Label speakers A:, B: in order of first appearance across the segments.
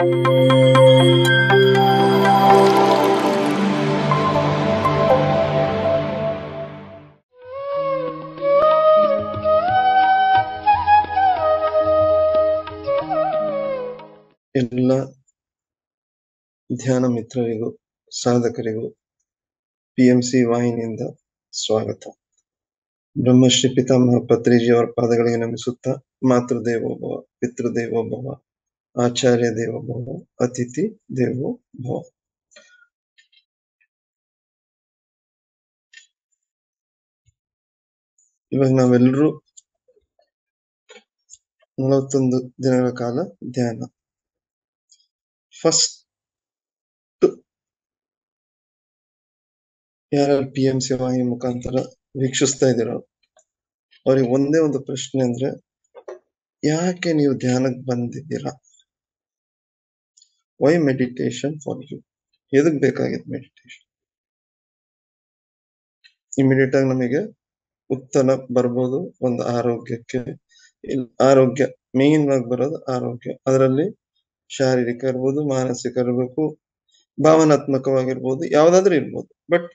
A: ಎಲ್ಲ ಧ್ಯಾನ ಮಿತ್ರರಿಗೂ ಸಾಧಕರಿಗೂ PMC ವಾಹಿನಿಯಿಂದ ಸ್ವಾಗತ. ಬ್ರಹ್ಮಶ್ರೀ ಪಿತಾಮಹ ಪತ್ರಿಜಿಯವರ ಪಾದಗಳಿಗೆ ನಮಿಸುತ್ತಾ ಮಾತೃದೇವೋಭವ, ಪಿತೃದೇವೋಭವ, ಆಚಾರ್ಯ ದೇವೋಭವ, ಅತಿಥಿ ದೇವೋಭವ. ಇವಾಗ ನಾವೆಲ್ಲರೂ 41 ದಿನಗಳ ಕಾಲ ಧ್ಯಾನ. ಫಸ್ಟ್ ಯಾರು PMC ವಾಹಿನಿ ಮುಖಾಂತರ ವೀಕ್ಷಿಸ್ತಾ ಇದ್ದೀರೋ ಅವ್ರಿಗೆ ಒಂದೇ ಒಂದು ಪ್ರಶ್ನೆ ಅಂದ್ರೆ, ಯಾಕೆ ನೀವು ಧ್ಯಾನಕ್ಕೆ ಬಂದಿದ್ದೀರಾ? Why meditation for you? ಎದಕ್ ಬೇಕಾಗಿತ್ತು ಮೆಡಿಟೇಷನ್? ಇಮಿಡಿಯೇಟ್ ಆಗಿ ನಮಗೆ ಉತ್ತರ ಬರ್ಬೋದು. ಒಂದು ಆರೋಗ್ಯಕ್ಕೆ, ಆರೋಗ್ಯ ಮೇನ್ ಆಗಿ ಬರೋದು ಆರೋಗ್ಯ. ಅದರಲ್ಲಿ ಶಾರೀರಿಕ ಇರ್ಬೋದು, ಮಾನಸಿಕ ಇರ್ಬೇಕು, ಭಾವನಾತ್ಮಕವಾಗಿರ್ಬೋದು, ಯಾವ್ದಾದ್ರೂ ಇರ್ಬೋದು. ಬಟ್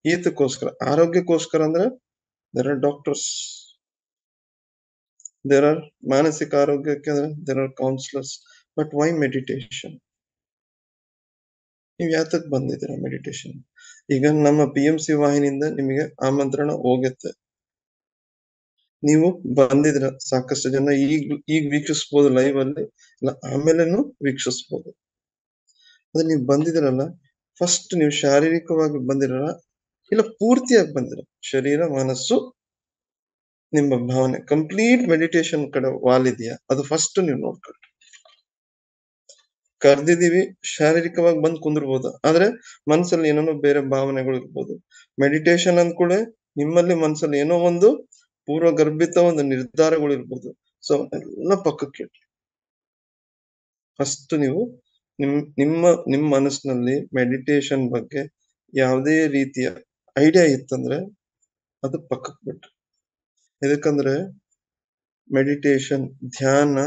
A: ಈತಕ್ಕೋಸ್ಕರ, ಆರೋಗ್ಯಕ್ಕೋಸ್ಕರ ಅಂದ್ರೆ there are doctors, there are ಮಾನಸಿಕ ಆರೋಗ್ಯಕ್ಕೆ there are counsellors. But why meditation? ನೀವು ಯಾತಕ್ ಬಂದಿದ್ದೀರಾ ಮೆಡಿಟೇಷನ್? ಈಗ ನಮ್ಮ PMC ವಾಹಿನಿಯಿಂದ ನಿಮಗೆ ಆಮಂತ್ರಣ ಹೋಗುತ್ತೆ. ನೀವು ಬಂದಿದ್ರ, ಸಾಕಷ್ಟು ಜನ ಈಗ ವೀಕ್ಷಿಸಬಹುದು ಲೈವ್ ಅಲ್ಲಿ, ಇಲ್ಲ ಆಮೇಲೆನು ವೀಕ್ಷಿಸಬಹುದು. ಅದೇ ನೀವು ಬಂದಿದ್ರಲ್ಲ, ಫಸ್ಟ್ ನೀವು ಶಾರೀರಿಕವಾಗಿ ಬಂದಿರಲ್ಲ, ಇಲ್ಲ ಪೂರ್ತಿಯಾಗಿ ಬಂದಿರ, ಶರೀರ ಮನಸ್ಸು ನಿಮ್ಮ ಭಾವನೆ ಕಂಪ್ಲೀಟ್ ಮೆಡಿಟೇಷನ್ ಕಡೆ ವಾಲಿದೆಯಾ, ಅದು ಫಸ್ಟ್ ನೀವು ನೋಡ್ಕೊಳ್ಳಿ. ಕರ್ದಿದೀವಿ, ಶಾರೀರಿಕವಾಗಿ ಬಂದು ಕುಂದಿರ್ಬೋದು, ಆದ್ರೆ ಮನಸ್ಸಲ್ಲಿ ಏನೇನೋ ಬೇರೆ ಭಾವನೆಗಳು ಇರ್ಬೋದು. ಮೆಡಿಟೇಷನ್ ಅಂದ್ಕೂಡೆ ನಿಮ್ಮಲ್ಲಿ ಮನಸ್ಸಲ್ಲಿ ಏನೋ ಒಂದು ಪೂರ್ವಗರ್ಭಿತ ಒಂದು ನಿರ್ಧಾರಗಳು ಇರ್ಬೋದು. ಸೊ ಎಲ್ಲ ಪಕ್ಕಕ್ಕೆ ಇಡ್ರಿ. ಫಸ್ಟ್ ನೀವು ನಿಮ್ಮ ಮನಸ್ಸಿನಲ್ಲಿ ಮೆಡಿಟೇಷನ್ ಬಗ್ಗೆ ಯಾವುದೇ ರೀತಿಯ ಐಡಿಯಾ ಇತ್ತಂದ್ರೆ ಅದು ಪಕ್ಕಕ್ಕೆ ಬಿಟ್ರಿ. ಯಾಕಂದ್ರೆ ಮೆಡಿಟೇಷನ್, ಧ್ಯಾನ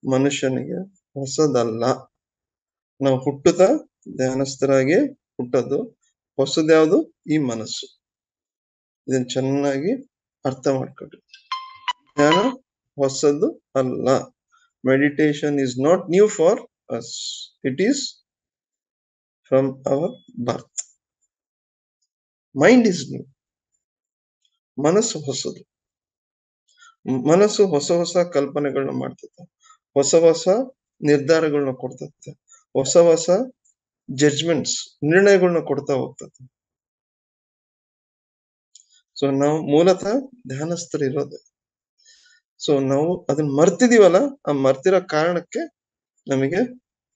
A: ಮನುಷ್ಯನಿಗೆ ಹೊಸದಲ್ಲ. ನಾವು ಹುಟ್ಟುತ್ತಾ ಧ್ಯಾನಸ್ಥರಾಗಿ ಹುಟ್ಟೋದು. ಹೊಸದ್ಯಾವುದು? ಈ ಮನಸ್ಸು. ಇದನ್ನ ಚೆನ್ನಾಗಿ ಅರ್ಥ ಮಾಡ್ಕೊಳ್ಳಿ. ಧ್ಯಾನ ಹೊಸದು ಅಲ್ಲ. Meditation is not new for us. It is from our birth. Mind is new. ಮನಸ್ಸು ಹೊಸದು. ಮನಸ್ಸು ಹೊಸ ಹೊಸ ಕಲ್ಪನೆಗಳನ್ನ ಮಾಡ್ತದೆ, ಹೊಸ ಹೊಸ ನಿರ್ಧಾರಗಳನ್ನ ಕೊಡ್ತದೆ, ಹೊಸ ಹೊಸ ಜಡ್ಜ್ಮೆಂಟ್ಸ್, ನಿರ್ಣಯಗಳನ್ನ ಕೊಡ್ತಾ ಹೋಗ್ತದೆ. ಸೊ ನಾವು ಮೂಲತಃ ಧ್ಯಾನಸ್ಥರಿರೋದೆ. ಸೊ ನಾವು ಅದನ್ನ ಮರ್ತಿದೀವಲ್ಲ, ಆ ಮರ್ತಿರೋ ಕಾರಣಕ್ಕೆ ನಮಗೆ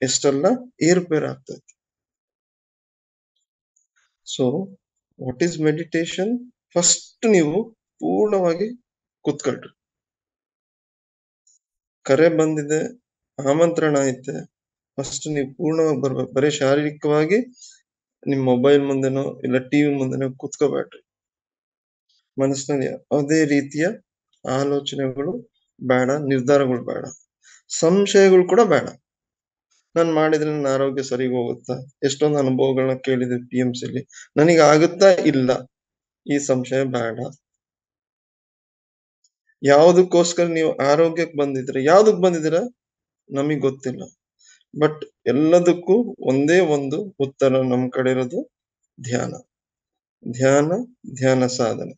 A: ಎಷ್ಟೆಲ್ಲ ಏರುಪೇರು ಆಗ್ತೈತಿ. So what is meditation? First ನೀವು ಪೂರ್ಣವಾಗಿ ಕೂತ್ಕೊಳ್ರಿ. ಕರೆ ಬಂದಿದೆ, ಆಮಂತ್ರಣ ಐತೆ, ಫಸ್ಟ್ ನೀವು ಪೂರ್ಣವಾಗಿ ಬರ್ಬೇಕು. ಬರೀ ಶಾರೀರಿಕವಾಗಿ ನಿಮ್ ಮೊಬೈಲ್ ಮುಂದೆನೋ ಇಲ್ಲ TV ಮುಂದೆನೋ ಕೂತ್ಕೋಬೇಡ್ರಿ. ಮನಸ್ಸಿನಲ್ಲಿ ಯಾವುದೇ ರೀತಿಯ ಆಲೋಚನೆಗಳು ಬೇಡ, ನಿರ್ಧಾರಗಳು ಬೇಡ, ಸಂಶಯಗಳು ಕೂಡ ಬೇಡ. ನಾನ್ ಮಾಡಿದ್ರೆ ನನ್ನ ಆರೋಗ್ಯ ಸರಿ ಹೋಗುತ್ತಾ? ಎಷ್ಟೊಂದು ಅನುಭವಗಳನ್ನ ಕೇಳಿದೆ PMCಲಿ, ನನಗೆ ಆಗುತ್ತಾ? ಇಲ್ಲ, ಈ ಸಂಶಯ ಬೇಡ. ಯಾವುದಕ್ಕೋಸ್ಕರ ನೀವು ಆರೋಗ್ಯಕ್ಕೆ ಬಂದಿದ್ರೆ, ಯಾವ್ದಕ್ ಬಂದಿದ್ದೀರ ನಮಗ್ ಗೊತ್ತಿಲ್ಲ. ಬಟ್ ಎಲ್ಲದಕ್ಕೂ ಒಂದೇ ಒಂದು ಉತ್ತರ ನಮ್ ಕಡೆ ಇರೋದು ಧ್ಯಾನ. ಧ್ಯಾನ, ಧ್ಯಾನ ಸಾಧನೆ.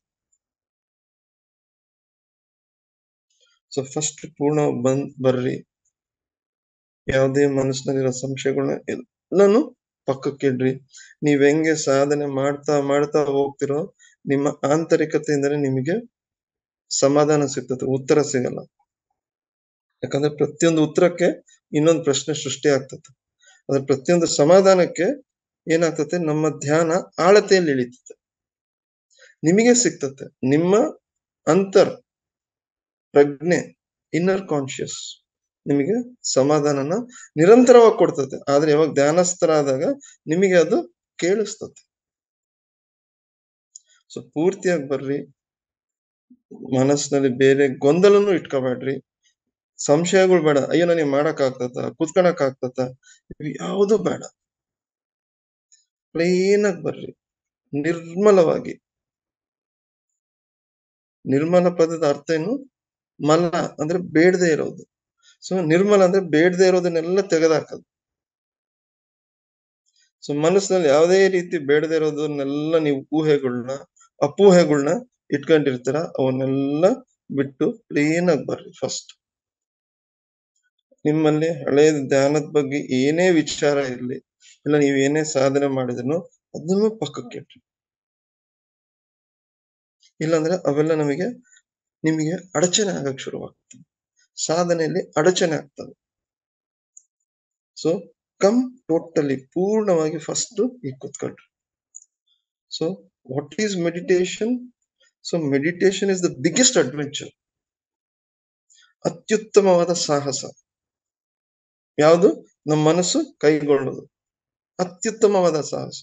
A: ಸೊ ಫಸ್ಟ್ ಪೂರ್ಣ ಬರ್ರಿ. ಯಾವುದೇ ಮನಸ್ಸಿನಲ್ಲಿರೋ ಸಂಶಯಗಳನ್ನ ಎಲ್ಲಾನು ಪಕ್ಕಕ್ಕಿಡ್ರಿ. ನೀವ್ ಹೆಂಗೆ ಸಾಧನೆ ಮಾಡ್ತಾ ಮಾಡ್ತಾ ಹೋಗ್ತಿರೋ, ನಿಮ್ಮ ಆಂತರಿಕತೆಯಿಂದಲೇ ನಿಮಗೆ ಸಮಾಧಾನ ಸಿಗ್ತದೆ, ಉತ್ತರ ಸಿಗಲ್ಲ. ಯಾಕಂದ್ರೆ ಪ್ರತಿಯೊಂದು ಉತ್ತರಕ್ಕೆ ಇನ್ನೊಂದು ಪ್ರಶ್ನೆ ಸೃಷ್ಟಿ ಆಗ್ತದೆ. ಅದ್ರ ಪ್ರತಿಯೊಂದು ಸಮಾಧಾನಕ್ಕೆ ಏನಾಗ್ತದೆ, ನಮ್ಮ ಧ್ಯಾನ ಆಳತೆಯಲ್ಲಿ ಇಳಿತದೆ, ನಿಮಗೆ ಸಿಗ್ತದೆ. ನಿಮ್ಮ ಅಂತರ್ ಪ್ರಜ್ಞೆ, ಇನ್ನರ್ ಕಾನ್ಶಿಯಸ್ ನಿಮಗೆ ಸಮಾಧಾನನ ನಿರಂತರವಾಗಿ ಕೊಡ್ತದೆ. ಆದ್ರೆ ಯಾವಾಗ ಧ್ಯಾನಸ್ಥರಾದಾಗ ನಿಮಗೆ ಅದು ಕೇಳಿಸ್ತದೆ. ಸೊ ಪೂರ್ತಿಯಾಗಿ ಬರ್ರಿ. ಮನಸ್ಸಿನಲ್ಲಿ ಬೇರೆ ಗೊಂದಲನು ಇಟ್ಕೋಬೇಡ್ರಿ. ಸಂಶಯಗಳು ಬೇಡ. ಅಯ್ಯೋ ನನಗೆ ಮಾಡಕ್ ಆಗ್ತದ, ಕುತ್ಕೊಳಕ್ ಆಗ್ತದ, ಯಾವುದು ಬೇಡ. ಪ್ಲೇನ್ ಆಗಿ ಬರ್ರಿ, ನಿರ್ಮಲವಾಗಿ. ನಿರ್ಮಲ ಪದದ ಅರ್ಥ ಏನು? ಮಲ ಅಂದ್ರೆ ಬೇಡದೆ ಇರೋದು. ಸೊ ನಿರ್ಮಲ ಅಂದ್ರೆ ಬೇಡದೆ ಇರೋದನ್ನೆಲ್ಲ ತೆಗೆದಾಕದು. ಸೊ ಮನಸ್ಸಿನಲ್ಲಿ ಯಾವುದೇ ರೀತಿ ಬೇಡದೆ ಇರೋದನ್ನೆಲ್ಲ ನೀವು ಊಹೆಗಳನ್ನ, ಅಪೂಹೆಗಳನ್ನ ಇಟ್ಕೊಂಡಿರ್ತೀರ, ಅವನ್ನೆಲ್ಲ ಬಿಟ್ಟು ಪ್ಲೇನ್ ಆಗಿ ಬರ್ರಿ. ಫಸ್ಟ್ ನಿಮ್ಮಲ್ಲಿ ಹಳೆಯ ಧ್ಯಾನದ ಬಗ್ಗೆ ಏನೇ ವಿಚಾರ ಇರ್ಲಿ, ಇಲ್ಲ ನೀವ್ ಏನೇ ಸಾಧನೆ ಮಾಡಿದ್ರು ಅದನ್ನು ಪಕ್ಕಕ್ಕೆ ಇಟ್ರಿ. ಇಲ್ಲಾಂದ್ರೆ ಅವೆಲ್ಲ ನಿಮಗೆ ಅಡಚಣೆ ಆಗಕ್ ಶುರುವಾಗ್ತದೆ, ಸಾಧನೆಯಲ್ಲಿ ಅಡಚಣೆ ಆಗ್ತದೆ. ಸೊ ಕಮ್ ಟೋಟಲಿ, ಪೂರ್ಣವಾಗಿ ಫಸ್ಟ್ ಈಗ ಕೂತ್ಕೊಳ್ರಿ. So what is meditation? So meditation is the biggest adventure. ಅತ್ಯುತ್ತಮವಾದ ಸಾಹಸ ಯಾವುದು? ನಮ್ಮ ಮನಸ್ಸು ಕೈಗೊಳ್ಳೋದು ಅತ್ಯುತ್ತಮವಾದ ಸಾಹಸ,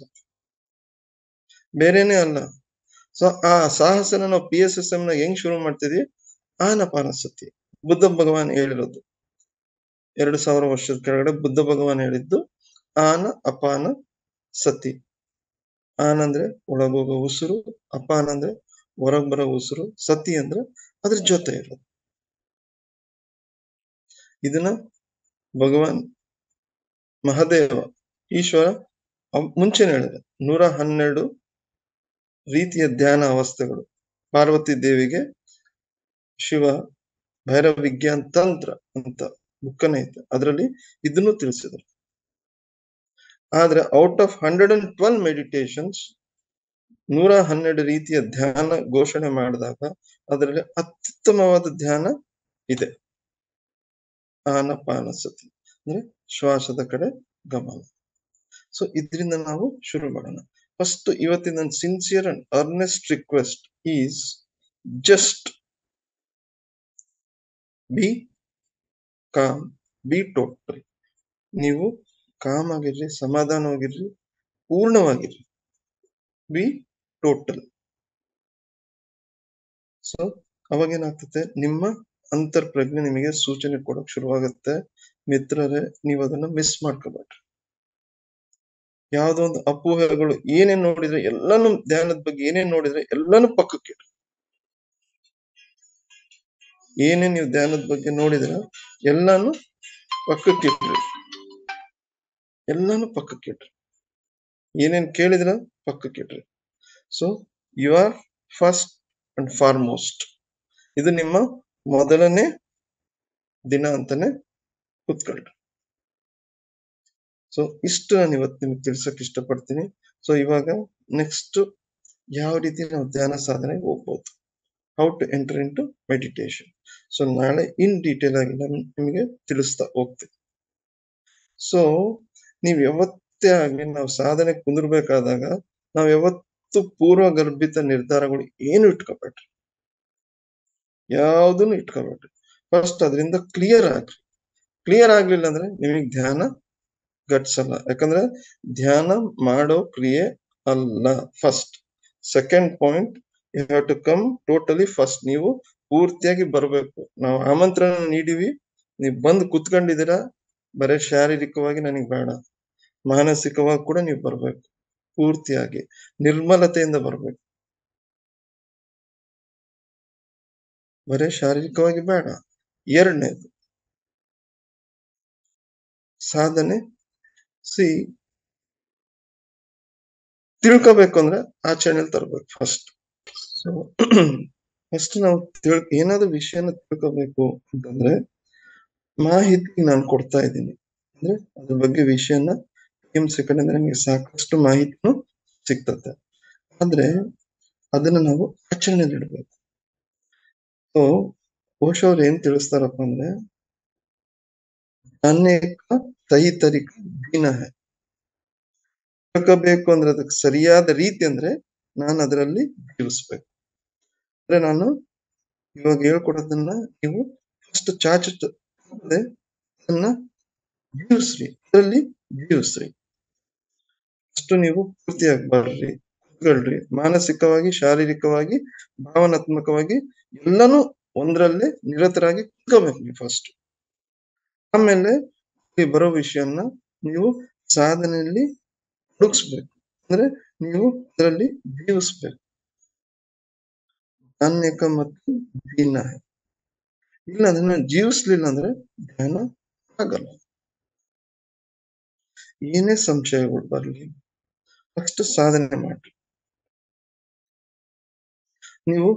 A: ಬೇರೆನೆ ಅಲ್ಲ. ಸೊ ಆ ಸಾಹಸನ ನಾವು PSSM ನ ಹೆಂಗ್ ಶುರು ಮಾಡ್ತಿದ್ವಿ? ಆನಪಾನಸತಿ. ಬುದ್ಧ ಭಗವಾನ್ ಹೇಳಿರೋದು 2000 ವರ್ಷದ ಕೆಳಗಡೆ ಬುದ್ಧ ಭಗವಾನ್ ಹೇಳಿದ್ದು ಆನ ಅಪಾನ ಸತಿ. ಆನ್ ಅಂದ್ರೆ ಒಳಗೋಗೋ ಉಸಿರು, ಅಪಾನ ಅಂದ್ರೆ ಹೊರಗ್ ಬರೋ ಉಸಿರು, ಸತಿ ಅಂದ್ರೆ ಅದ್ರ ಜೊತೆ ಇರೋದು. ಇದನ್ನ ಭಗವಾನ್ ಮಹಾದೇವ ಈಶ್ವರ ಮುಂಚೆನೆ ಹೇಳಿದೆ. 112 ರೀತಿಯ ಧ್ಯಾನ ಅವಸ್ಥೆಗಳು. ಪಾರ್ವತಿ ದೇವಿಗೆ ಶಿವ ಭೈರವ ವಿಜ್ಞಾನ ತಂತ್ರ ಅಂತ ಬುಕ್ಕನೇ ಐತೆ, ಅದರಲ್ಲಿ ಇದನ್ನು ತಿಳಿಸಿದ್ರು. ಆದ್ರೆ ಔಟ್ ಆಫ್ 112 ಮೆಡಿಟೇಷನ್ಸ್ 112 ರೀತಿಯ ಧ್ಯಾನ ಘೋಷಣೆ ಮಾಡಿದಾಗ ಅದರಲ್ಲಿ ಅತ್ಯುತ್ತಮವಾದ ಧ್ಯಾನ ಇದೆ, ಆನಪಾನಸತಿ ಅಂದ್ರೆ ಶ್ವಾಸದ ಕಡೆ ಗಮನ. ಸೊ ಇದರಿಂದ ನಾವು ಶುರು ಮಾಡೋಣ. ಫಸ್ಟ್ ಇವತ್ತಿನ ನನ್ನ sincere and Ernst request is just B com, B total. ನೀವು ಕಾಮ್ ಆಗಿರ್ರಿ, ಸಮಾಧಾನವಾಗಿರ್ರಿ, ಪೂರ್ಣವಾಗಿರ್ರಿ, ಬಿ ಟೋಟಲ್. ಸೊ ಅವಾಗೇನಾಗ್ತದೆ, ನಿಮ್ಮ ಅಂತರ್ಪ್ರಜ್ಞೆ ನಿಮಗೆ ಸೂಚನೆ ಕೊಡಕ್ ಶುರುವಾಗುತ್ತೆ. ಮಿತ್ರರೇ, ನೀವು ಅದನ್ನ ಮಿಸ್ ಮಾಡ್ಕೋಬೇಡ್ರಿ. ಯಾವ್ದೋ ಒಂದು ಅಪೂಹೆಗಳು ಏನೇನ್ ನೋಡಿದ್ರೆ ಎಲ್ಲಾನು, ಧ್ಯಾನದ ಬಗ್ಗೆ ಏನೇನ್ ನೋಡಿದ್ರೆ ಎಲ್ಲಾನು ಪಕ್ಕಕ್ಕೆ, ಏನೇನ್ ನೀವು ಧ್ಯಾನದ ಬಗ್ಗೆ ನೋಡಿದ್ರೆ ಎಲ್ಲಾನು ಪಕ್ಕಕ್ಕಿಟ್ರಿ, ಎಲ್ಲಾನು ಪಕ್ಕಕ್ಕಿಟ್ರಿ. ಏನೇನ್ ಕೇಳಿದ್ರ ಪಕ್ಕಕ್ಕಿಟ್ರಿ. So you are first and foremost. ಇದು ನಿಮ್ಮ ಮೊದಲನೇ ದಿನ ಅಂತಾನೆ ಕೂತ್ಕೊಳ್ರಿ. ಸೊ ಇಷ್ಟು ನಾನು ಇವತ್ತು ನಿಮ್ಗೆ ತಿಳ್ಸಕ್ ಇಷ್ಟಪಡ್ತೀನಿ. ಸೊ ಇವಾಗ ನೆಕ್ಸ್ಟ್ ಯಾವ ರೀತಿ ನಾವು ಧ್ಯಾನ ಸಾಧನೆಗೆ ಹೋಗ್ಬೋದು, how to enter into meditation. So ನಾಳೆ ಇನ್ ಡೀಟೇಲ್ ಆಗಿ ನಾನು ನಿಮಗೆ ತಿಳಿಸ್ತಾ ಹೋಗ್ತೀನಿ. ಸೊ ನೀವ್ ಯಾವತ್ತೇ ಆಗ್ಲಿ ನಾವು ಸಾಧನೆ ಕುಂದಿರ್ಬೇಕಾದಾಗ ನಾವ್ ಯಾವತ್ತು ಪೂರ್ವಗರ್ಭಿತ ನಿರ್ಧಾರಗಳು ಏನು ಇಟ್ಕೋಬೇಡ್ರಿ, ಯಾವ್ದನ್ನು ಇಟ್ಕೋಬೇಡ್ರಿ. ಫಸ್ಟ್ ಅದರಿಂದ ಕ್ಲಿಯರ್ ಆಗ್ರಿ. ಕ್ಲಿಯರ್ ಆಗ್ಲಿಲ್ಲ ಅಂದ್ರೆ ನಿಮಗೆ ಧ್ಯಾನ ಗಟ್ಸಲ್ಲ. ಯಾಕಂದ್ರೆ ಧ್ಯಾನ ಮಾಡೋ ಕ್ರಿಯೆ ಅಲ್ಲ first. Second point, you have to come totally first. ನೀವು ಪೂರ್ತಿಯಾಗಿ ಬರ್ಬೇಕು. ನಾವು ಆಮಂತ್ರಣ ನೀಡಿವಿ, ನೀವು ಬಂದು ಕುತ್ಕೊಂಡಿದ್ದೀರಾ, ಬರೀ ಶಾರೀರಿಕವಾಗಿ ನನಗ್ ಬೇಡ, ಮಾನಸಿಕವಾಗಿ ಕೂಡ ನೀವು ಬರ್ಬೇಕು. ಪೂರ್ತಿಯಾಗಿ ನಿರ್ಮಲತೆಯಿಂದ ಬರ್ಬೇಕು. ಬರೀ ಶಾರೀರಿಕವಾಗಿ ಬೇಡ. ಎರಡನೇದು ಸಾಧನೆ, ತಿಳ್ಕೋಬೇಕು ಅಂದ್ರೆ ಆಚರಣೆಯಲ್ಲಿ ತರ್ಬೇಕು ಫಸ್ಟ್. ಸೊ ಫಸ್ಟ್ ನಾವು ಏನಾದ್ರು ವಿಷಯನ ತಿಳ್ಕೋಬೇಕು ಅಂತಂದ್ರೆ ಮಾಹಿತಿ ನಾನು ಕೊಡ್ತಾ ಇದ್ದೀನಿ, ಅಂದ್ರೆ ಅದ್ರ ಬಗ್ಗೆ ವಿಷಯನ ಕಡೆ ನನಗೆ ಸಾಕಷ್ಟು ಮಾಹಿತಿನೂ ಸಿಗ್ತದೆ. ಆದ್ರೆ ಅದನ್ನ ನಾವು ಆಚರಣೆಯಲ್ಲಿ ಇಡ್ಬೇಕು. ಸೊ ಓಶೋ ಅವ್ರು ಏನ್ ತಿಳಿಸ್ತಾರಪ್ಪ ಅಂದ್ರೆ, ಅನೇಕ ಸಹಿ ತರಿಕ ದೀನ ಹೈ. ತಿಳ್ಕೋಬೇಕು ಅಂದ್ರೆ ಅದಕ್ಕೆ ಸರಿಯಾದ ರೀತಿ ಅಂದ್ರೆ ನಾನು ಅದರಲ್ಲಿ ಜೀವಿಸ್ಬೇಕು. ಅಂದ್ರೆ ನಾನು ಇವಾಗ ಹೇಳ್ಕೊಡೋದನ್ನ ನೀವು ಫಸ್ಟ್ ಅದನ್ನ ಜೀವಿಸ್ರಿ, ಅದರಲ್ಲಿ ಜೀವಿಸ್ರಿ. ಅಷ್ಟು ನೀವು ಪೂರ್ತಿಯಾಗಿ ಬರ್ರಿ, ಕೂತ್ಕೊಳ್ರಿ. ಮಾನಸಿಕವಾಗಿ, ಶಾರೀರಿಕವಾಗಿ, ಭಾವನಾತ್ಮಕವಾಗಿ ಎಲ್ಲಾನು ಒಂದ್ರಲ್ಲೇ ನಿರತರಾಗಿ ಕೂತ್ಕೋಬೇಕು ನೀವು ಫಸ್ಟ್. ಆಮೇಲೆ ಇಲ್ಲಿ ಬರೋ ವಿಷಯನ್ನ ನೀವು ಸಾಧನೆಯಲ್ಲಿ ಹುಡುಕ್ಸ್ಬೇಕು. ಅಂದ್ರೆ ನೀವು ಅದರಲ್ಲಿ ಜೀವಿಸ್ಬೇಕು. ಧ್ಯಾನ್ಯಕ ಮತ್ತು ದೀನ ಇಲ್ಲ ಅದನ್ನ ಜೀವಿಸ್ಲಿಲ್ಲ ಅಂದ್ರೆ ಧ್ಯಾನ ಆಗಲ್ಲ. ಏನೇ ಸಂಶಯಗಳು ಬರ್ಲಿ ಫಸ್ಟ್ ಸಾಧನೆ ಮಾಡಿ. ನೀವು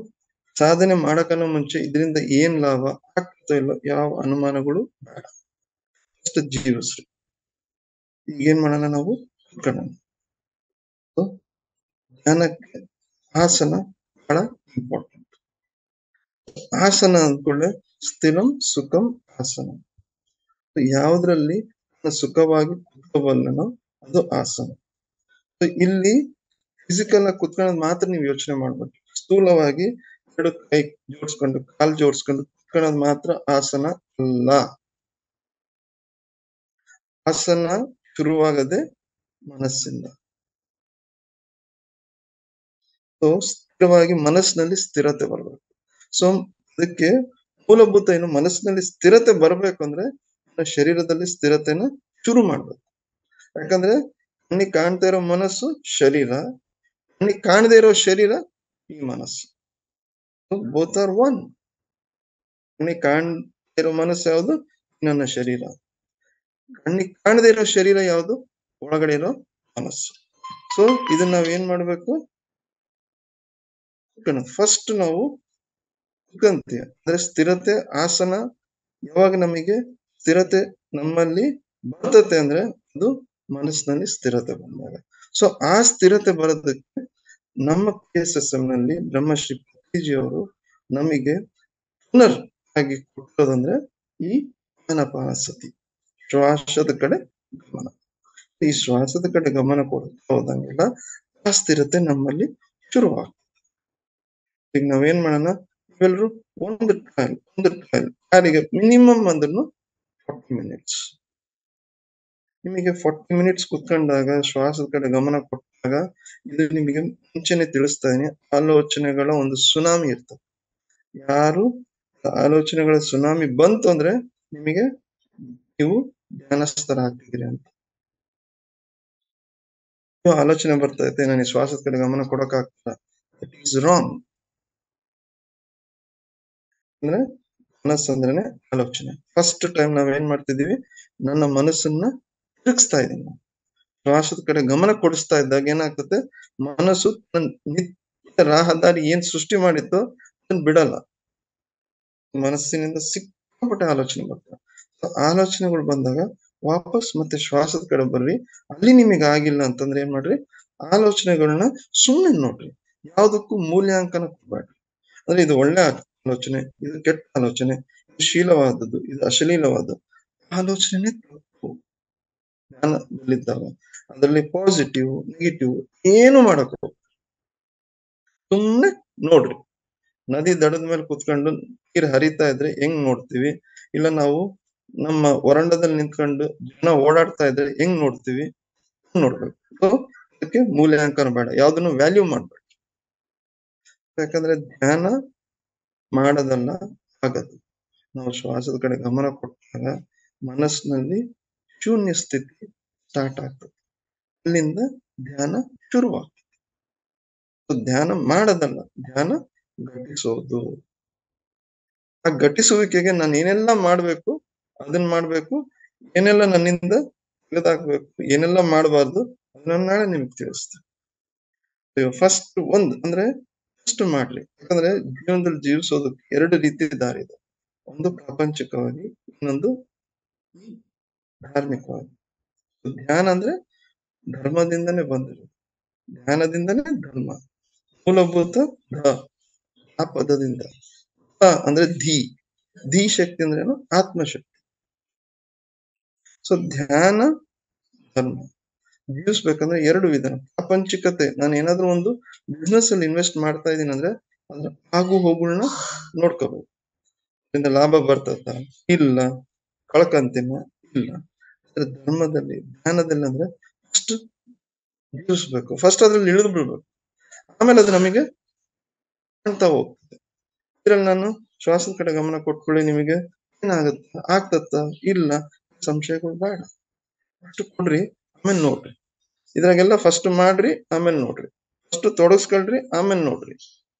A: ಸಾಧನೆ ಮಾಡಕನ್ನ ಮುಂಚೆ ಇದರಿಂದ ಏನ್ ಲಾಭ ಆಗ್ತಾ ಇಲ್ಲ ಯಾವ ಅನುಮಾನಗಳು ಬೇಡ. ಫಸ್ಟ್ ಜೀವಿಸ್ರಿ. ಈಗ ಏನ್ ಮಾಡೋಣ ನಾವು ಕುತ್ಕೊಳ್ಳೋಣ. ಧ್ಯಾನಕ್ಕೆ ಆಸನ ಬಹಳ ಇಂಪಾರ್ಟೆಂಟ್. ಆಸನ ಅಂದ್ಕೊಳ್ಳೆ ಸ್ಥಿರಂ ಸುಖಂ ಆಸನ. ಯಾವ್ದ್ರಲ್ಲಿ ಸುಖವಾಗಿ ಕುತ್ಕೋಬಲ್ಲನೋ ಅದು ಆಸನ. ಇಲ್ಲಿ ಫಿಸಿಕಲ್ ಆಗಿ ಕುತ್ಕೊಳ್ಳೋದು ಮಾತ್ರ ನೀವು ಯೋಚನೆ ಮಾಡ್ಬೇಕು. ಸ್ಥೂಲವಾಗಿ ಎರಡು ಕೈ ಜೋಡಿಸ್ಕೊಂಡು ಕಾಲ್ ಜೋಡಿಸ್ಕೊಂಡು ಕುತ್ಕೊಳ್ಳೋದು ಮಾತ್ರ ಆಸನ ಅಲ್ಲ. ಆಸನ ಶುರುವಾಗದೆ ಮನಸ್ಸಿಂದ. ಸ್ಥಿರವಾಗಿ ಮನಸ್ಸಿನಲ್ಲಿ ಸ್ಥಿರತೆ ಬರ್ಬೇಕು. ಸೊ ಅದಕ್ಕೆ ಮೂಲಭೂತ ಏನು, ಮನಸ್ಸಿನಲ್ಲಿ ಸ್ಥಿರತೆ ಬರ್ಬೇಕು ಅಂದ್ರೆ ಶರೀರದಲ್ಲಿ ಸ್ಥಿರತೆನ ಶುರು ಮಾಡ್ಬೇಕು. ಯಾಕಂದ್ರೆ ಕಣ್ಣಿಗೆ ಕಾಣ್ತಾ ಇರೋ ಮನಸ್ಸು ಶರೀರ, ಕಣ್ಣಿಗೆ ಕಾಣದೇ ಇರೋ ಶರೀರ ಈ ಮನಸ್ಸು. Both are one. ಕಣ್ಣಿಗೆ ಕಾಣದೇ ಇರೋ ಮನಸ್ಸು ಯಾವುದು? ನನ್ನ ಶರೀರ. ಕಣ್ಣಿಗೆ ಕಾಣದೇ ಇರೋ ಶರೀರ ಯಾವುದು? ಒಳಗಡೆ ಇರೋ ಮನಸ್ಸು. ಸೊ ಇದನ್ನ ನಾವೇನ್ ಮಾಡ್ಬೇಕು? ಫಸ್ಟ್ ನಾವು ಕುತ್ಕಂತೀವಿ ಅಂದ್ರೆ ಸ್ಥಿರತೆ ಆಸನ. ಯಾವಾಗ ನಮಗೆ ಸ್ಥಿರತೆ ನಮ್ಮಲ್ಲಿ ಬರ್ತತೆ ಅಂದ್ರೆ ಅದು ಮನಸ್ಸಿನಲ್ಲಿ ಸ್ಥಿರತೆ ಬಂದಾಗ. ಸೊ ಆ ಸ್ಥಿರತೆ ಬರೋದಕ್ಕೆ ನಮ್ಮ PSSM ನಲ್ಲಿ ಬ್ರಹ್ಮಶ್ರೀ ಪತ್ರಿಜಿ ಅವರು ನಮಗೆ ಪುನರ್ ಆಗಿ ಕೊಟ್ಟೋದಂದ್ರೆ ಈ ಆನಾಪಾನಸತಿ, ಶ್ವಾಸದ ಕಡೆ ಗಮನ. ಈ ಶ್ವಾಸದ ಕಡೆ ಗಮನ ಕೊಡ್ತಾ ಹೋದಂಗೆಲ್ಲ ಆ ಸ್ಥಿರತೆ ನಮ್ಮಲ್ಲಿ ಶುರುವಾಗ್ತದೆ. ಈಗ ನಾವೇನ್ ಮಾಡೋಣ, ಇವೆಲ್ಲರೂ ಒಂದು ಟ್ರಯಲ್ ಯಾರಿಗೆ ಮಿನಿಮಮ್ ಅಂದ್ರೂ 40 ಮಿನಿಟ್ಸ್. ನಿಮಗೆ 40 ಮಿನಿಟ್ಸ್ ಕುತ್ಕೊಂಡಾಗ ಶ್ವಾಸದ ಕಡೆ ಗಮನ ಕೊಟ್ಟಾಗ ಇದು ನಿಮಗೆ ಮುಂಚೆನೆ ತಿಳಿಸ್ತಾ ಇದೀನಿ, ಆಲೋಚನೆಗಳ ಒಂದು ಸುನಾಮಿ ಇರ್ತದೆ. ಯಾರು ಆಲೋಚನೆಗಳ ಸುನಾಮಿ ಬಂತು ಅಂದ್ರೆ ನಿಮಗೆ ನೀವು ಧ್ಯಾನಸ್ಥರ ಆಗ್ತಿದ್ದೀರಿ ಅಂತ. ಆಲೋಚನೆ ಬರ್ತಾ ಇದೆ, ನನಗೆ ಶ್ವಾಸದ ಕಡೆ ಗಮನ ಕೊಡಕ್ ಆಗ್ತದ, ಇಟ್ ಈಸ್ ರಾಂಗ್. ಅಂದ್ರೆ ಮನಸ್ಸು ಅಂದ್ರೇನೆ ಆಲೋಚನೆ. ಫಸ್ಟ್ ಟೈಮ್ ನಾವ್ ಏನ್ ಮಾಡ್ತಿದೀವಿ, ನನ್ನ ಮನಸ್ಸನ್ನ ತಿರುಗಿಸ್ತಾ ಇದೀನಿ. ಶ್ವಾಸದ ಕಡೆ ಗಮನ ಕೊಡಿಸ್ತಾ ಇದ್ದಾಗ ಏನಾಗ್ತದೆ, ಮನಸ್ಸು ನಿತ್ಯ ರಾಹದಾರಿ ಏನ್ ಸೃಷ್ಟಿ ಮಾಡಿತ್ತೋ ಅದನ್ನ ಬಿಡಲ್ಲ. ಮನಸ್ಸಿನಿಂದ ಸಿಕ್ಕಾಪಟ್ಟೆ ಆಲೋಚನೆ ಬರ್ತವೆ. ಆಲೋಚನೆಗಳು ಬಂದಾಗ ವಾಪಸ್ ಮತ್ತೆ ಶ್ವಾಸದ ಕಡೆ ಬರ್ರಿ. ಅಲ್ಲಿ ನಿಮಗೆ ಆಗಿಲ್ಲ ಅಂತಂದ್ರೆ ಏನ್ ಮಾಡ್ರಿ, ಆಲೋಚನೆಗಳನ್ನ ಸುಮ್ಮನೆ ನೋಡ್ರಿ. ಯಾವ್ದಕ್ಕೂ ಮೂಲ್ಯಾಂಕನ ಕೊಡ್ಬೇಡ್ರಿ. ಅಂದ್ರೆ ಇದು ಒಳ್ಳೆ ಆಲೋಚನೆ, ಇದು ಕೆಟ್ಟ ಆಲೋಚನೆ, ಇದು ಶೀಲವಾದದ್ದು, ಇದು ಅಶ್ಲೀಲವಾದ ಆಲೋಚನೆ ತಪ್ಪು. ಜ್ಞಾನದಲ್ಲಿದ್ದಾಗ ಅದರಲ್ಲಿ ಪಾಸಿಟಿವ್ ನೆಗೆಟಿವ್ ಏನು ಮಾಡಕ್ ಸುಮ್ಮನೆ ನೋಡ್ರಿ. ನದಿ ದಡದ ಮೇಲೆ ಕುತ್ಕೊಂಡು ನೀರ್ ಹರಿತಾ ಇದ್ರೆ ಹೆಂಗ್ ನೋಡ್ತೀವಿ, ಇಲ್ಲ ನಾವು ನಮ್ಮ ವರಂಡದಲ್ಲಿ ನಿಂತ್ಕೊಂಡು ಜನ ಓಡಾಡ್ತಾ ಇದ್ರೆ ಹೆಂಗ್ ನೋಡ್ತೀವಿ, ನೋಡ್ಬೇಕು. ಅದಕ್ಕೆ ಮೂಲ್ಯಾಂಕನ ಬೇಡ, ಯಾವ್ದನ್ನು ವ್ಯಾಲ್ಯೂ ಮಾಡ್ಬೇಡ. ಯಾಕಂದ್ರೆ ಧ್ಯಾನ ಮಾಡೋದಲ್ಲ, ಆಗದು. ನಾವು ಶ್ವಾಸದ ಕಡೆ ಗಮನ ಕೊಟ್ಟಾಗ ಮನಸ್ಸಿನಲ್ಲಿ ಶೂನ್ಯ ಸ್ಥಿತಿ ಸ್ಟಾರ್ಟ್ ಆಗ್ತದೆ. ಅಲ್ಲಿಂದ ಧ್ಯಾನ ಶುರುವಾಗ್ತದೆ. ಧ್ಯಾನ ಮಾಡೋದಲ್ಲ, ಧ್ಯಾನ ಘಟಿಸೋದು. ಆ ಘಟಿಸುವಿಕೆಗೆ ನಾನು ಏನೆಲ್ಲ ಮಾಡ್ಬೇಕು ಅದನ್ನ ಮಾಡ್ಬೇಕು, ಏನೆಲ್ಲ ನನ್ನಿಂದ ತೆಗೆದಾಕ್ಬೇಕು, ಏನೆಲ್ಲ ಮಾಡಬಾರ್ದು ಅದನ್ನ ನಾಳೆ ನಿಮ್ಗೆ ತಿಳಿಸ್ತೇನೆ. ಫಸ್ಟ್ ಅಂದ್ರೆ ಫಸ್ಟ್ ಮಾಡ್ಲಿ. ಯಾಕಂದ್ರೆ ಜೀವನದಲ್ಲಿ ಜೀವಿಸೋದಕ್ಕೆ ಎರಡು ರೀತಿ ದಾರಿ ಇದೆ. ಒಂದು ಪ್ರಾಪಂಚಿಕವಾಗಿ, ಇನ್ನೊಂದು ಧಾರ್ಮಿಕವಾಗಿ. ಧ್ಯಾನ ಅಂದ್ರೆ ಧರ್ಮದಿಂದನೇ ಬಂದಿರೋದು. ಧ್ಯಾನದಿಂದನೇ ಧರ್ಮ. ಮೂಲಭೂತ ಆ ಪದದಿಂದ ಅಂದ್ರೆ ಧೀ ಶಕ್ತಿ ಅಂದ್ರೆ ಏನು, ಆತ್ಮಶಕ್ತಿ. ಸೊ ಧ್ಯಾನ ಧರ್ಮ ಜೀವಿಸ್ಬೇಕಂದ್ರೆ ಎರಡು ವಿಧ. ಪ್ರಾಪಂಚಿಕತೆ, ನಾನು ಏನಾದ್ರೂ ಒಂದು ಬಿಸ್ನೆಸ್ ಅಲ್ಲಿ ಇನ್ವೆಸ್ಟ್ ಮಾಡ್ತಾ ಇದ್ದೀನಿ ಅಂದ್ರೆ ಅದ್ರ ಆಗು ಹೋಗುಗಳನ್ನ ನೋಡ್ಕೋಬೇಕು. ಇದರಿಂದ ಲಾಭ ಬರ್ತದ ಇಲ್ಲ, ಕಳ್ಕಂತೀನ ಇಲ್ಲ. ಧರ್ಮದಲ್ಲಿ ಧ್ಯಾನದಲ್ಲಿ ಅಂದ್ರೆ ಫಸ್ಟ್ ಜೀವಿಸ್ಬೇಕು, ಫಸ್ಟ್ ಅದ್ರಲ್ಲಿ ಇಳಿದು ಬಿಡ್ಬೇಕು, ಆಮೇಲೆ ಅದು ನಮಗೆ ಕಾಣ್ತಾ ಹೋಗ್ತದೆ. ಇದ್ರಲ್ಲಿ ನಾನು ಶ್ವಾಸದ ಕಡೆ ಗಮನ ಕೊಟ್ಕೊಳ್ಳಿ, ನಿಮಗೆ ಏನಾಗತ್ತ ಆಗ್ತತ್ತ ಇಲ್ಲ ಸಂಶಯಗಳು ಬೇಡ. ಫಸ್ಟ್ ಕೊಡ್ರಿ, ಆಮೇಲೆ ನೋಡ್ರಿ. ಇದ್ರಾಗೆಲ್ಲ ಫಸ್ಟ್ ಮಾಡ್ರಿ, ಆಮೇಲೆ ನೋಡ್ರಿ. ಫಸ್ಟ್ ತೊಡಗಿಸ್ಕೊಳ್ರಿ, ಆಮೇಲೆ ನೋಡ್ರಿ.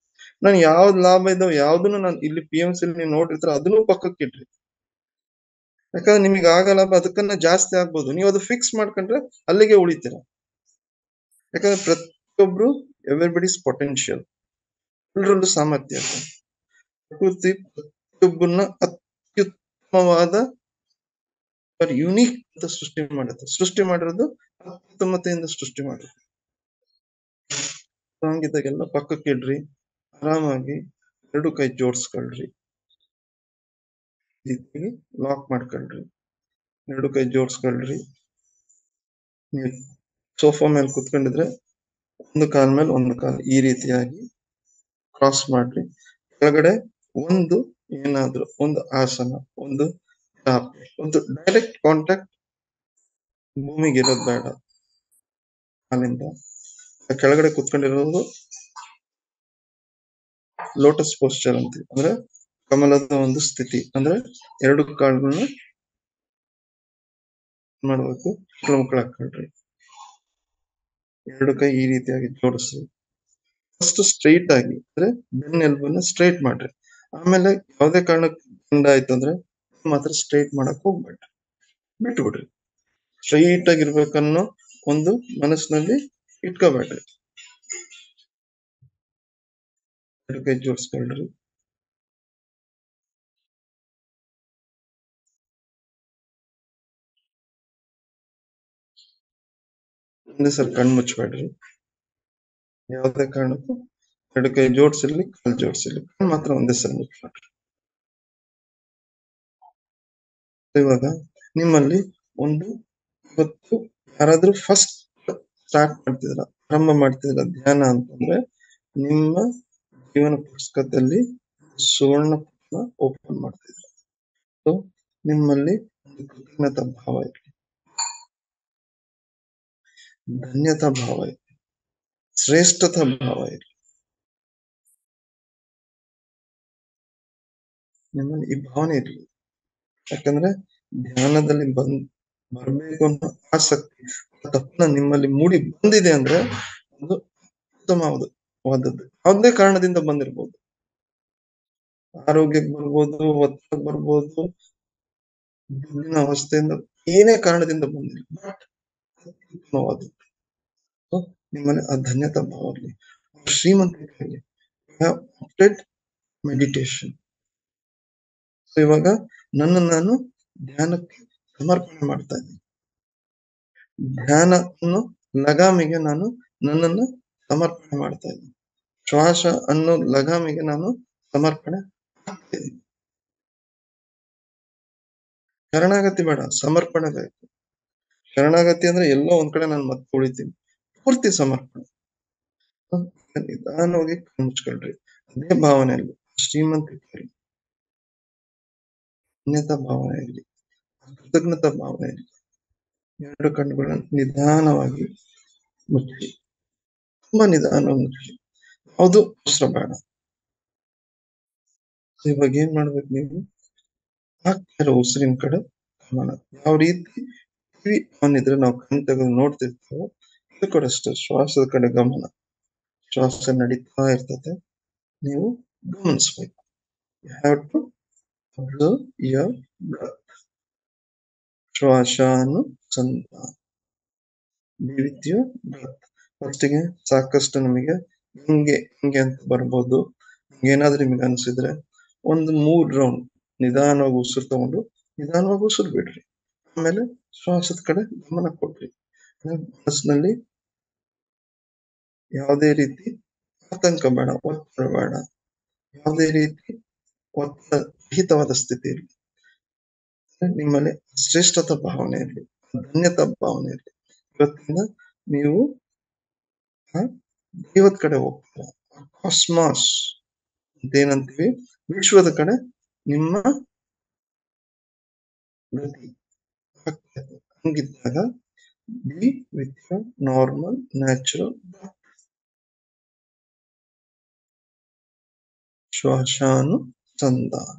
A: ನಾನು ಯಾವ್ದ್ ಲಾಭ ಇದಾವ ಯಾವ್ದನ್ನು ನಾನು ಇಲ್ಲಿ PMC ನೀವು ನೋಡಿರ್ತಾರ ಅದನ್ನು ಪಕ್ಕಕ್ಕೆ ಇಡ್ರಿ. ಯಾಕಂದ್ರೆ ನಿಮಗೆ ಆಗ ಲಾಭ ಅದಕ್ಕನ್ನ ಜಾಸ್ತಿ ಆಗ್ಬೋದು. ನೀವು ಅದು ಫಿಕ್ಸ್ ಮಾಡ್ಕೊಂಡ್ರೆ ಅಲ್ಲಿಗೆ ಉಳಿತೀರ. ಯಾಕಂದ್ರೆ ಪ್ರತಿಯೊಬ್ರು ಎವ್ರಿಬಡಿಸ್ ಪೊಟೆನ್ಶಿಯಲ್, ಎಲ್ಲರಲ್ಲೂ ಸಾಮರ್ಥ್ಯ ಇದೆ. ಪ್ರಕೃತಿ ಪ್ರತಿಯೊಬ್ಬರನ್ನ ಅತ್ಯುತ್ತಮವಾದ ಯುನೀಕ್ ಅಂತ ಸೃಷ್ಟಿ ಮಾಡಿರೋದು ಅತ್ಯುತ್ತಮತೆಯಿಂದ ಸೃಷ್ಟಿ ಮಾಡಿರೋದು. ಹಂಗಿದ್ದಾಗೆಲ್ಲ ಪಕ್ಕಕ್ಕೆ ಇಡ್ರಿ, ಆರಾಮಾಗಿ 2 ಕೈ ಜೋಡಿಸ್ಕೊಳ್ರಿ, ಲಾಕ್ ಮಾಡ್ಕೊಳ್ರಿ, 2 ಕೈ ಜೋಡಿಸ್ಕೊಳ್ರಿ. ನೀವು ಸೋಫಾ ಮೇಲೆ ಕುತ್ಕೊಂಡಿದ್ರೆ ಒಂದು ಕಾಲ್ ಮೇಲೆ ಒಂದು ಕಾಲ್ ಈ ರೀತಿಯಾಗಿ ಕ್ರಾಸ್ ಮಾಡ್ರಿ. ಕೆಳಗಡೆ ಒಂದು ಏನಾದ್ರೂ ಒಂದು ಆಸನ, ಒಂದು ಒಂದು ಡೈರೆಕ್ಟ್ ಕಾಂಟ್ಯಾಕ್ಟ್ ಭೂಮಿಗೆ ಇರೋದು ಬೇಡ. ಕಾಲಿಂದ ಕೆಳಗಡೆ ಕುತ್ಕೊಂಡಿರೋದು ಲೋಟಸ್ ಪೋಸ್ಚರ್ ಅಂತೀವಿ, ಅಂದ್ರೆ ಕಮಲದ ಒಂದು ಸ್ಥಿತಿ. ಅಂದ್ರೆ 2 ಕಾಲುಗಳನ್ನ ಮಾಡ್ಬೇಕು, ಮಕ್ಕಳು ಹಾಕೊಳ್ರಿ, 2 ಕೈ ಈ ರೀತಿಯಾಗಿ ಜೋಡಿಸ್ರಿ. ಫಸ್ಟ್ ಸ್ಟ್ರೈಟ್ ಆಗಿ ಅಂದ್ರೆ ಬೆನ್ನೆಲುಬನ್ನ ಸ್ಟ್ರೈಟ್ ಮಾಡ್ರಿ. ಆಮೇಲೆ ಯಾವುದೇ ಕಾರಣಕ್ಕೆ ಗಂಡ ಆಯ್ತು ಅಂದ್ರೆ ಮಾತ್ರ ಸ್ಟ್ರೈಟ್ ಮಾಡಕ್ ಹೋಗ್ಬೇಡ್ರಿ, ಬಿಟ್ಬಿಡ್ರಿ. ಸ್ಟ್ರೈಟ್ ಆಗಿರ್ಬೇಕನ್ನೋ ಒಂದು ಮನಸ್ಸಿನಲ್ಲಿ ಇಟ್ಕೋಬೇಡ್ರಿ. 2 ಕೈ ಜೋಡಿಸ್ಕೊಳ್ರಿ. ಒಂದೇ ಸರ್ ಕಣ್ಣು ಮುಚ್ಚಬೇಡ್ರಿ. ಯಾವುದೇ ಕಾರಣಕ್ಕೂ 2 ಕೈ ಜೋಡಿಸಿರ್ಲಿ, ಕಾಲು ಜೋಡಿಸಿರ್ಲಿ, ಕಣ್ಣು ಮಾತ್ರ ಒಂದೇ ಸಲ ಮುಚ್ಚಬೇಡ್ರಿ. ಇವಾಗ ನಿಮ್ಮಲ್ಲಿ ಒಂದು ಇವತ್ತು ಯಾರಾದ್ರೂ ಫಸ್ಟ್ ಸ್ಟಾರ್ಟ್ ಮಾಡ್ತಿದ್ರ, ಆರಂಭ ಮಾಡ್ತಿದ್ರ ಧ್ಯಾನ ಅಂತಂದ್ರೆ ನಿಮ್ಮ ಜೀವನ ಪುಸ್ತಕದಲ್ಲಿ ಸುವರ್ಣ ಓಪನ್ ಮಾಡ್ತಿದ್ರ. ಸೊ ನಿಮ್ಮಲ್ಲಿ ಒಂದು ಕೃತಜ್ಞತಾ ಭಾವ ಇರಲಿ, ಧನ್ಯತಾ ಭಾವ ಇರಲಿ, ಶ್ರೇಷ್ಠತಾ ಭಾವ ಇರಲಿ. ನಿಮ್ಮಲ್ಲಿ ಈ ಭಾವನೆ ಇರಲಿ. ಯಾಕಂದ್ರೆ ಧ್ಯಾನದಲ್ಲಿ ಬರ್ಬೇಕು ಅನ್ನೋ ಆಸಕ್ತಿ ತಪ್ಪನ ನಿಮ್ಮಲ್ಲಿ ಮೂಡಿ ಬಂದಿದೆ ಅಂದ್ರೆ ಅದು ಉತ್ತಮವಾದದ್ದು. ಯಾವುದೇ ಕಾರಣದಿಂದ ಬಂದಿರ್ಬೋದು, ಆರೋಗ್ಯಕ್ಕೆ ಬರ್ಬೋದು, ಒತ್ತಡ ಬರ್ಬೋದು, ದುಡ್ಡಿನ ಅವಸ್ಥೆಯಿಂದ, ಏನೇ ಕಾರಣದಿಂದ ಬಂದಿಲ್ಲ, ಉತ್ತಮವಾದದ್ದು. ನಿಮ್ಮಲ್ಲಿ ಆ ಧನ್ಯತಾ ಭಾವ ಇರಲಿ. ಶ್ರೀಮಂತಿಕೆಯಲ್ಲಿ ಮೆಡಿಟೇಷನ್. ಇವಾಗ ನಾನು ಧ್ಯಾನಕ್ಕೆ ಸಮರ್ಪಣೆ ಮಾಡ್ತಾ ಇದ್ದೀನಿ. ಧ್ಯಾನ ಅನ್ನೋ ಲಗಾಮಿಗೆ ನಾನು ನನ್ನನ್ನು ಸಮರ್ಪಣೆ ಮಾಡ್ತಾ ಇದ್ದೀನಿ. ಶ್ವಾಸ ಅನ್ನೋ ಲಗಾಮಿಗೆ ನಾನು ಸಮರ್ಪಣೆ ಆಗ್ತಾ ಇದ್ದೀನಿ. ಶರಣಾಗತಿ ಬೇಡ, ಸಮರ್ಪಣೆ ಬೇಕು. ಶರಣಾಗತಿ ಅಂದ್ರೆ ಎಲ್ಲೋ ಒಂದ್ ಕಡೆ ನಾನು ಮತ್ತೆ ಉಳಿತೀನಿ, ಪೂರ್ತಿ ಸಮರ್ಪಣೆ. ನಿಧಾನವಾಗಿ ಮುಚ್ಕೊಳ್ರಿ. ಅದೇ ಭಾವನೆಯಲ್ಲಿ ಶ್ರೀಮಂತಿಕೆಯಲ್ಲಿ ಧನ್ಯತಾ ಭಾವನೆ ಇರಲಿ, ಕೃತಜ್ಞತಾ ಭಾವನೆ ಇರಲಿ. 2 ಕಣ್ಣುಗಳನ್ನು ನಿಧಾನವಾಗಿ ಮುಚ್ಚಿ, ತುಂಬಾ ನಿಧಾನವಾಗಿ ಮುಚ್ಚಿ, ಯಾವುದು ಅವಸರ ಬೇಡ. ಇವಾಗ ಏನ್ ಮಾಡ್ಬೇಕು, ನೀವು ಆಗ್ತಾ ಇರೋ ಉಸಿರಿನ ಕಡೆ ಗಮನ. ಯಾವ ರೀತಿ ಟಿವಿ ಆನ್ ಇದ್ರೆ ನಾವು ಕಣ್ ತೆಗೆದು ನೋಡ್ತಿರ್ತೇವೋ ಇದು ಕೂಡ ಅಷ್ಟೇ, ಶ್ವಾಸದ ಕಡೆ ಗಮನ. ಶ್ವಾಸ ನಡೀತಾ ಇರ್ತದೆ, ನೀವು ಗಮನಿಸ್ಬೇಕು. You have to observe your breath. ಶ್ವಾಸಾನುಸಂಧಾನ, ಬಿ ವಿತ್ ಯುವರ್ ಬ್ರೆತ್. ಫಸ್ಟಿಗೆ ಸಾಕಷ್ಟು ನಮಗೆ ಹಿಂಗೆ ಅಂತ ಬರ್ಬೋದು. ಏನಾದ್ರೂ ನಿಮಗೆ ಅನ್ಸಿದ್ರೆ ಒಂದು 3 ರೌಂಡ್ ನಿಧಾನವಾಗಿ ಉಸಿರು ತಗೊಂಡು ನಿಧಾನವಾಗಿ ಉಸಿರು ಬಿಡ್ರಿ. ಆಮೇಲೆ ಶ್ವಾಸದ ಕಡೆ ಗಮನ ಕೊಡ್ರಿ. ಮನಸ್ಸಿನಲ್ಲಿ ಯಾವುದೇ ರೀತಿ ಆತಂಕ ಬೇಡ, ಒತ್ತಡ ಬೇಡ, ಯಾವುದೇ ರೀತಿ ಒತ್ತಡ ರಹಿತವಾದ ಸ್ಥಿತಿ ಇರಲಿ. ನಿಮ್ಮಲ್ಲಿ ಶ್ರೇಷ್ಠತಾ ಭಾವನೆ ಇರಲಿ, ಧನ್ಯತಾ ಭಾವನೆ ಇರಲಿ. ಇವತ್ತಿಂದ ನೀವು ದೈವದ ಕಡೆ ಹೋಗ್ತೀರ, ಕಾಸ್ಮಾಸ್ ಅಂತೇನಂತೀವಿ, ವಿಶ್ವದ ಕಡೆ ನಿಮ್ಮ ಗತಿ ಆಗ್ತದೆ. ಹಂಗಿದ್ದಾಗ ಬಿ ವಿತ್ ನಾರ್ಮಲ್ ನ್ಯಾಚುರಲ್ ಶ್ವಾಸಾನುಸಂಧಾನ.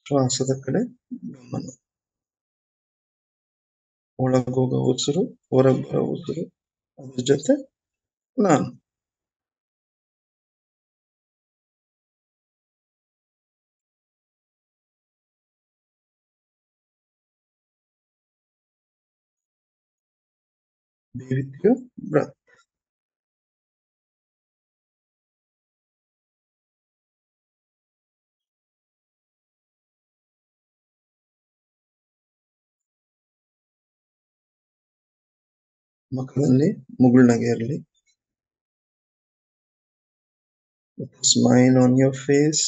A: ಶ್ವಾಸದ ಕಡೆ ಗಮನ. ಒಳಗೋಗೋ ಉಸಿರು, ಹೊರಗೆ ಬರೋ ಉಸಿರು, ಅದ್ರ ಜೊತೆ ನಾನು. Be with your breath. ಮುಖದಲ್ಲಿ ಮುಗುಳ್ನಗೆ ಇರಲಿ. Smile on your face.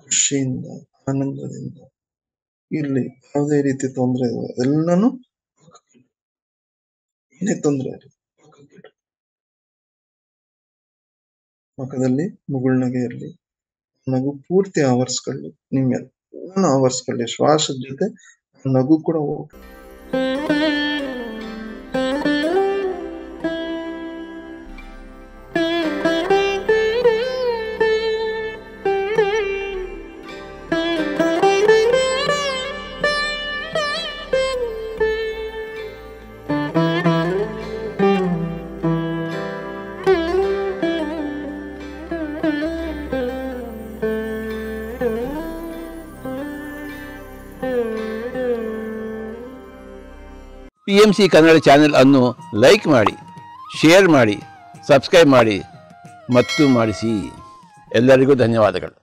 A: ಖುಷಿಯಿಂದ, ಆನಂದದಿಂದ ಇರ್ಲಿ. ಯಾವುದೇ ರೀತಿ ತೊಂದರೆ ಎಲ್ಲಾನು ಏನೇ ತೊಂದರೆ ಇರಲಿ ಮುಖದಲ್ಲಿ ಮುಗುಳ್ನಗೆ ಇರಲಿ. ನಗು ಪೂರ್ತಿ ಆವರಿಸ್ಕೊಳ್ಳಿ. ನಿಮ್ಮೆಲ್ಲ ಆವರಿಸ್ಕೊಳ್ಳಿ. ಶ್ವಾಸದ ಜೊತೆ ನಗು ಕೂಡ ಹೋಗಿ.
B: PMC ಕನ್ನಡ ಚಾನೆಲ್ ಅನ್ನು ಲೈಕ್ ಮಾಡಿ, ಶೇರ್ ಮಾಡಿ, ಸಬ್ಸ್ಕ್ರೈಬ್ ಮಾಡಿ ಮತ್ತು ಮಾಡಿಸಿ. ಎಲ್ಲರಿಗೂ ಧನ್ಯವಾದಗಳು.